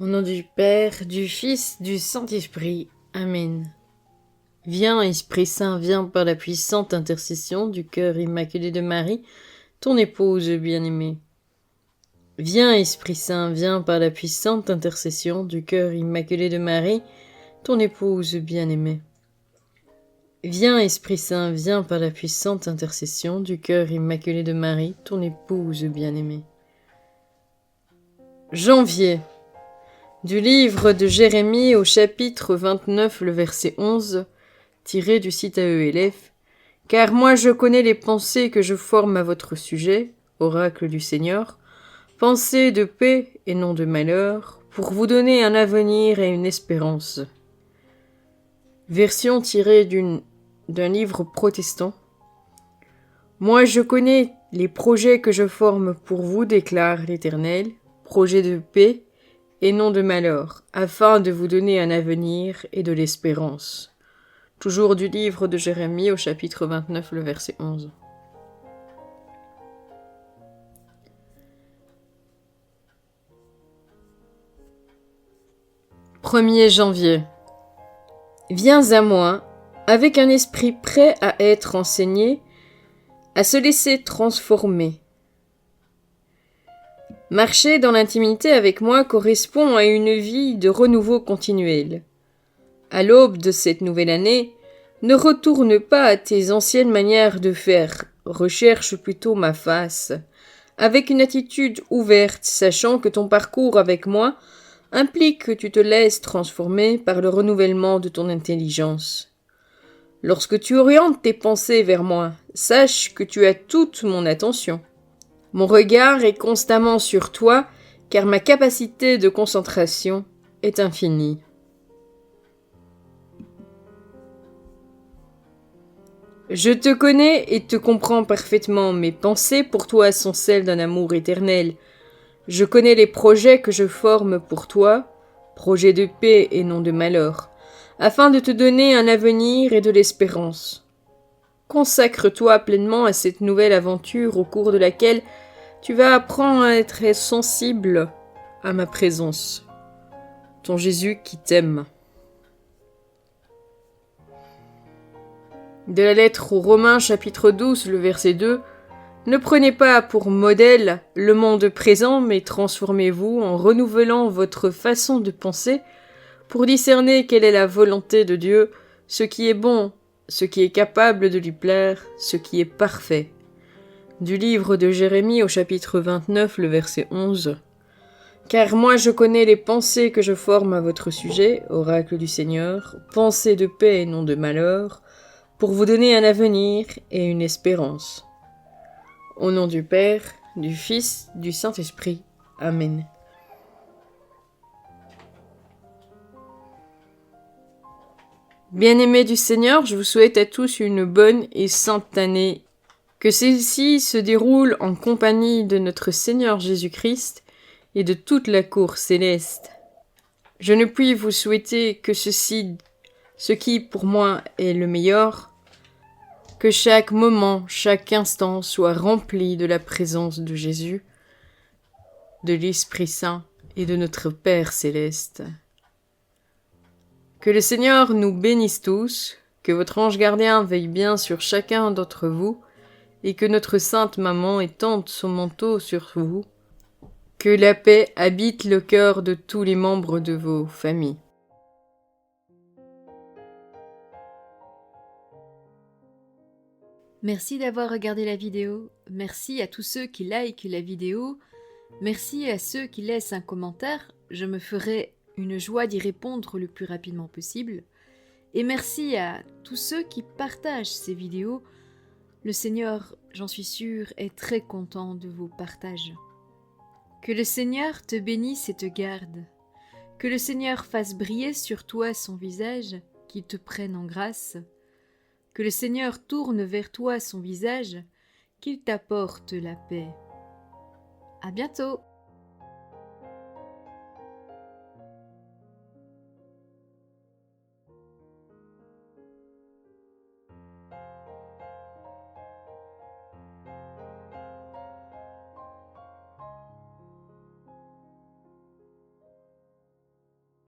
Au nom du Père, du Fils, du Saint-Esprit. Amen. Viens, Esprit Saint, viens par la puissante intercession du cœur immaculé de Marie, ton épouse bien-aimée. Viens, Esprit Saint, viens par la puissante intercession du cœur immaculé de Marie, ton épouse bien-aimée. Viens, Esprit Saint, viens par la puissante intercession du cœur immaculé de Marie, ton épouse bien-aimée. Janvier. Du livre de Jérémie au chapitre 29, le verset 11, tiré du site AELF. Car moi je connais les pensées que je forme à votre sujet, oracle du Seigneur, pensées de paix et non de malheur, pour vous donner un avenir et une espérance. Version tirée d'un livre protestant. Moi je connais les projets que je forme pour vous, déclare l'Éternel, projets de paix et non de malheur, afin de vous donner un avenir et de l'espérance. Toujours du livre de Jérémie au chapitre 29, le verset 11. « 1er janvier. Viens à moi, avec un esprit prêt à être enseigné, à se laisser transformer. Marcher dans l'intimité avec moi correspond à une vie de renouveau continuel. À l'aube de cette nouvelle année, ne retourne pas à tes anciennes manières de faire, recherche plutôt ma face, avec une attitude ouverte, sachant que ton parcours avec moi implique que tu te laisses transformer par le renouvellement de ton intelligence. Lorsque tu orientes tes pensées vers moi, sache que tu as toute mon attention. Mon regard est constamment sur toi, car ma capacité de concentration est infinie. Je te connais et te comprends parfaitement. Mes pensées pour toi sont celles d'un amour éternel. Je connais les projets que je forme pour toi, projets de paix et non de malheur, afin de te donner un avenir et de l'espérance. Consacre-toi pleinement à cette nouvelle aventure au cours de laquelle tu vas apprendre à être sensible à ma présence. Ton Jésus qui t'aime. De la lettre aux Romains chapitre 12, le verset 2, ne prenez pas pour modèle le monde présent, mais transformez-vous en renouvelant votre façon de penser pour discerner quelle est la volonté de Dieu, ce qui est bon, ce qui est capable de lui plaire, ce qui est parfait. Du livre de Jérémie au chapitre 29, le verset 11. Car moi je connais les pensées que je forme à votre sujet, oracle du Seigneur, pensées de paix et non de malheur, pour vous donner un avenir et une espérance. Au nom du Père, du Fils, du Saint-Esprit. Amen. Bien-aimés du Seigneur, je vous souhaite à tous une bonne et sainte année. Que celle-ci se déroule en compagnie de notre Seigneur Jésus-Christ et de toute la cour céleste. Je ne puis vous souhaiter que ce qui pour moi est le meilleur, que chaque moment, chaque instant soit rempli de la présence de Jésus, de l'Esprit Saint et de notre Père céleste. Que le Seigneur nous bénisse tous, que votre ange gardien veille bien sur chacun d'entre vous, et que notre sainte maman étende son manteau sur vous. Que la paix habite le cœur de tous les membres de vos familles. Merci d'avoir regardé la vidéo, merci à tous ceux qui likent la vidéo, merci à ceux qui laissent un commentaire, je me ferai une joie d'y répondre le plus rapidement possible, et merci à tous ceux qui partagent ces vidéos. Le Seigneur, j'en suis sûre, est très content de vos partages. Que le Seigneur te bénisse et te garde, que le Seigneur fasse briller sur toi son visage, qu'il te prenne en grâce, que le Seigneur tourne vers toi son visage, qu'il t'apporte la paix. À bientôt!